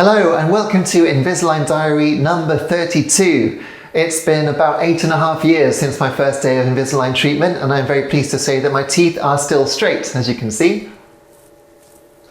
Hello and welcome to Invisalign Diary number 32. It's been about 8.5 years since my first day of Invisalign treatment, and I'm very pleased to say that my teeth are still straight, as you can see.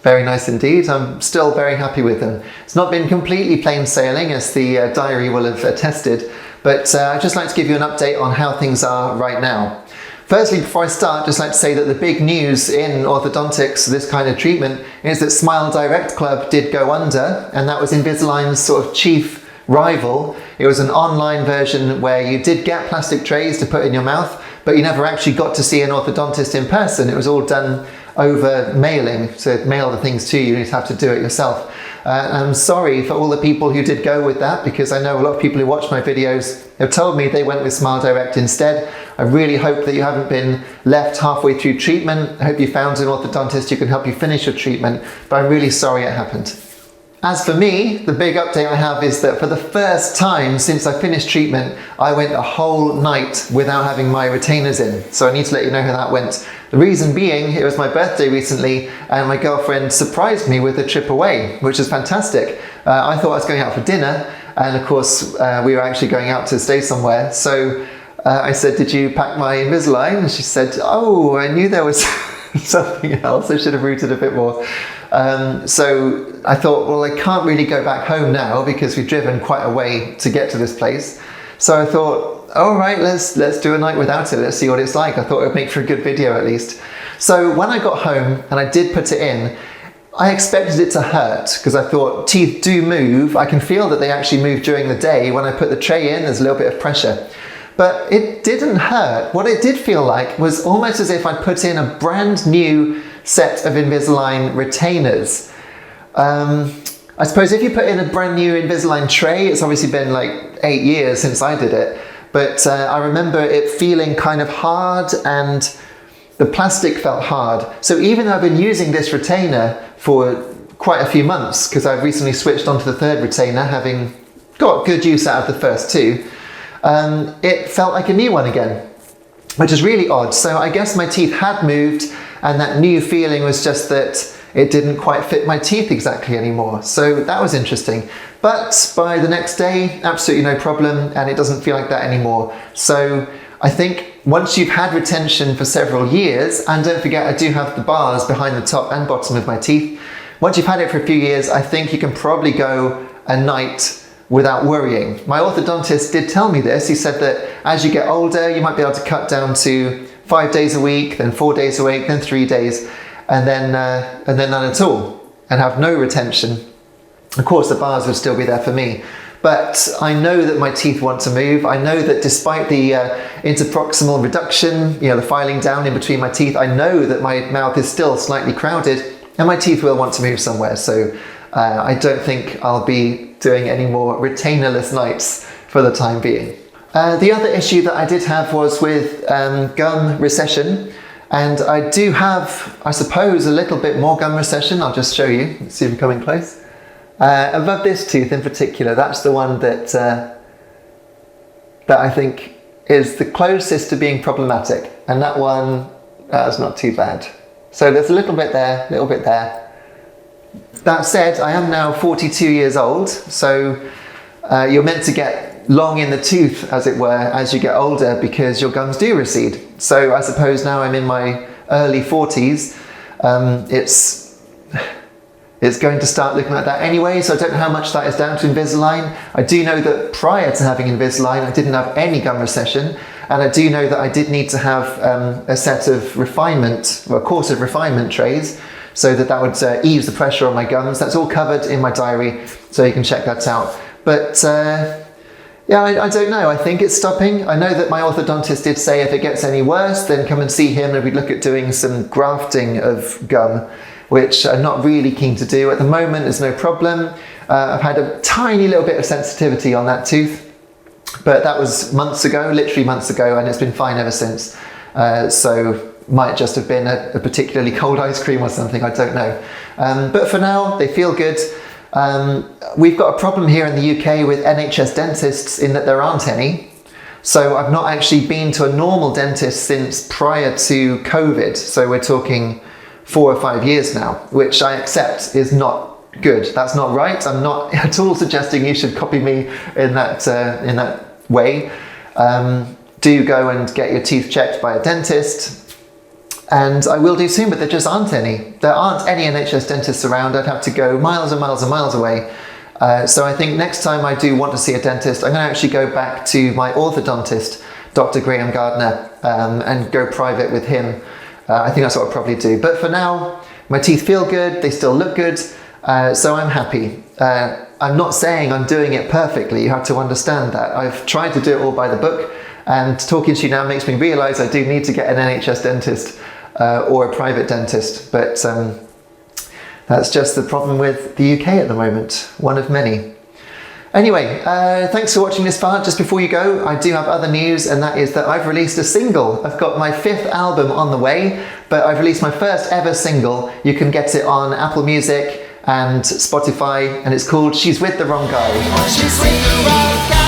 Very nice indeed. I'm still very happy with them. It's not been completely plain sailing, as the diary will have attested, but I'd just like to give you an update on how things are right now. Firstly, before I start, just like to say that the big news in orthodontics, this kind of treatment, is that Smile Direct Club did go under, and that was Invisalign's sort of chief rival. It was an online version where you did get plastic trays to put in your mouth, but you never actually got to see an orthodontist in person. It was all done over mailing, so mail the things to you, you'd have to do it yourself. I'm sorry for all the people who did go with that, because I know a lot of people who watch my videos have told me they went with Smile Direct instead. I really hope that you haven't been left halfway through treatment. I hope you found an orthodontist who can help you finish your treatment, but I'm really sorry it happened. As for me, the big update I have is that for the first time since I finished treatment, I went a whole night without having my retainers in. So I need to let you know how that went. The reason being, it was my birthday recently and my girlfriend surprised me with a trip away, which was fantastic. I thought I was going out for dinner, and of course we were actually going out to stay somewhere. So I said, "Did you pack my Invisalign?" And she said, "Oh, I knew there was something else. I should have routed a bit more." So I thought, well, I can't really go back home now because we've driven quite a way to get to this place. So I thought, all right, let's do a night without it. Let's see what it's like. I thought it would make for a good video at least. So when I got home and I did put it in, I expected it to hurt because I thought teeth do move. I can feel that they actually move during the day. When I put the tray in, there's a little bit of pressure. But it didn't hurt. What it did feel like was almost as if I put in a brand new set of Invisalign retainers. I suppose if you put in a brand new Invisalign tray, it's obviously been like 8 years since I did it, but I remember it feeling kind of hard and the plastic felt hard. So even though I've been using this retainer for quite a few months, because I've recently switched onto the third retainer, having got good use out of the first two, it felt like a new one again, which is really odd. So I guess my teeth had moved, and that new feeling was just that it didn't quite fit my teeth exactly anymore. So that was interesting. But by the next day, absolutely no problem, and it doesn't feel like that anymore. So I think once you've had retention for several years, and don't forget I do have the bars behind the top and bottom of my teeth, once you've had it for a few years, I think you can probably go a night without worrying. My orthodontist did tell me this. He said that as you get older, you might be able to cut down to 5 days a week, then 4 days a week, then 3 days, and then none at all, and have no retention. Of course, the bars would still be there for me, but I know that my teeth want to move. I know that despite the interproximal reduction, the filing down in between my teeth, I know that my mouth is still slightly crowded, and my teeth will want to move somewhere. So I don't think I'll be doing any more retainerless nights for the time being. The other issue that I did have was with gum recession, and I do have, I suppose, a little bit more gum recession. I'll just show you. Let's see if I'm coming close. Above this tooth in particular, that's the one that I think is the closest to being problematic, and that one is not too bad. So there's a little bit there, a little bit there. That said, I am now 42 years old, so you're meant to get long in the tooth, as it were, as you get older, because your gums do recede. So I suppose now I'm in my early 40s. It's going to start looking like that anyway, so I don't know how much that is down to Invisalign. I do know that prior to having Invisalign, I didn't have any gum recession, and I do know that I did need to have a set of refinement, or a course of refinement trays, so that would ease the pressure on my gums. That's all covered in my diary, so you can check that out. But yeah, I don't know. I think it's stopping. I know that my orthodontist did say if it gets any worse, then come and see him and we'd look at doing some grafting of gum, which I'm not really keen to do. At the moment, there's no problem. I've had a tiny little bit of sensitivity on that tooth, but that was months ago, literally months ago, and it's been fine ever since. So might just have been a particularly cold ice cream or something, I don't know. But for now, they feel good. We've got a problem here in the UK with NHS dentists in that there aren't any. So I've not actually been to a normal dentist since prior to COVID. So we're talking 4 or 5 years now, which I accept is not good. That's not right. I'm not at all suggesting you should copy me in that way. Do go and get your teeth checked by a dentist. And I will do soon, but there just aren't any. There aren't any NHS dentists around. I'd have to go miles and miles and miles away. So I think next time I do want to see a dentist, I'm going to actually go back to my orthodontist, Dr. Graham Gardner, and go private with him. I think that's what I'll probably do. But for now, my teeth feel good, they still look good, so I'm happy. I'm not saying I'm doing it perfectly, you have to understand that. I've tried to do it all by the book, and talking to you now makes me realise I do need to get an NHS dentist or a private dentist, but that's just the problem with the UK at the moment, one of many. Anyway, thanks for watching this far. Just before you go, I do have other news, and that is that I've released a single. I've got my 5th album on the way, but I've released my first ever single. You can get it on Apple Music and Spotify, and it's called She's With the Wrong Guy. She's with the wrong guy.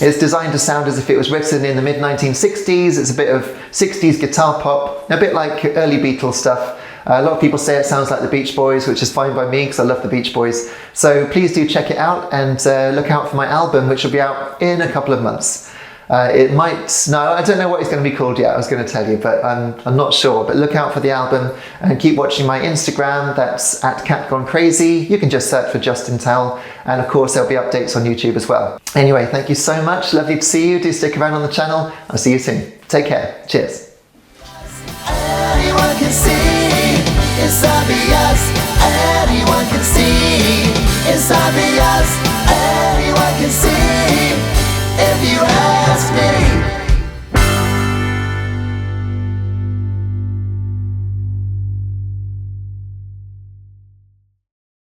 It's designed to sound as if it was written in the mid-1960s. It's a bit of 60s guitar pop, a bit like early Beatles stuff. A lot of people say it sounds like the Beach Boys, which is fine by me because I love the Beach Boys. So please do check it out, and look out for my album, which will be out in a couple of months. I don't know what it's going to be called yet, I was going to tell you, but I'm not sure. But look out for the album, and keep watching my Instagram, that's @CatGoneCrazy. You can just search for Justin Towell, and of course there'll be updates on YouTube as well. Anyway, thank you so much, lovely to see you. Do stick around on the channel. I'll see you soon. Take care. Cheers. Anyone can see, it's obvious. Anyone can see, it's obvious.